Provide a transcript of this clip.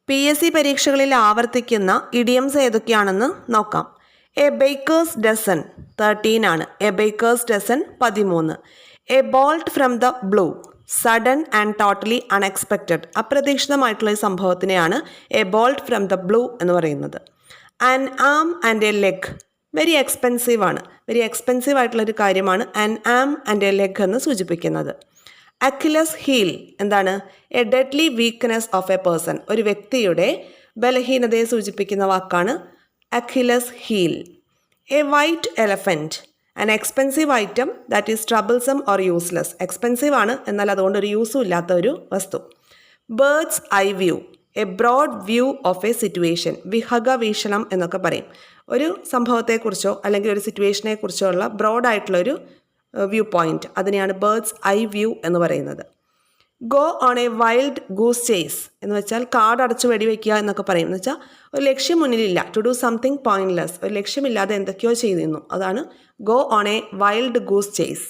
PSC പരീക്ഷകളിൽ ആവർത്തിക്കുന്ന idioms ഏതൊക്കെയാണെന്ന് നോക്കാം. എ ബേക്കേഴ്സ് ഡസൻ 13 ആണ്. A baker's dozen 13. A bolt from the blue sudden and totally unexpected. അപ്രതീക്ഷിതമായിട്ടുള്ള ഈ സംഭവത്തിനെയാണ് a bolt from the blue എന്ന് പറയുന്നത്. An arm and a leg very expensive ആണ്. വെരി എക്സ്പെൻസീവ് ആയിട്ടുള്ളൊരു കാര്യമാണ് an arm and a leg എന്ന് സൂചിപ്പിക്കുന്നത്. അക്കിലസ് ഹീൽ എന്താണ്? A deadly weakness of a person. ഒരു വ്യക്തിയുടെ ബലഹീനതയെ സൂചിപ്പിക്കുന്ന വാക്കാണ് Achilles heel. A white elephant an expensive item that is troublesome or useless. Expensive ആണ്, എന്നാൽ അതുകൊണ്ട് ഒരു യൂസും ഇല്ലാത്ത ഒരു വസ്തു. Bird's eye view a broad view of a situation. വിഹഗ വീക്ഷണം എന്നൊക്കെ പറയും. ഒരു സംഭവത്തെക്കുറിച്ചോ അല്ലെങ്കിൽ ഒരു സിറ്റുവേഷനെ കുറിച്ചോ ഉള്ള ബ്രോഡായിട്ടുള്ളൊരു വ്യൂ പോയിന്റ്, അതിനെയാണ് ബേർഡ്സ് ഐ വ്യൂ എന്ന് പറയുന്നത്. Go on a wild goose chase എന്ന് വെച്ചാൽ കാടടച്ച് വെടിവെക്കുക എന്നൊക്കെ പറയും. എന്ന് വെച്ചാൽ ഒരു ലക്ഷ്യം മുന്നിലില്ല. To do something pointless. ഒരു ലക്ഷ്യമില്ലാതെ എന്തൊക്കെയോ ചെയ്തിരുന്നു. അതാണ് go on a wild goose chase.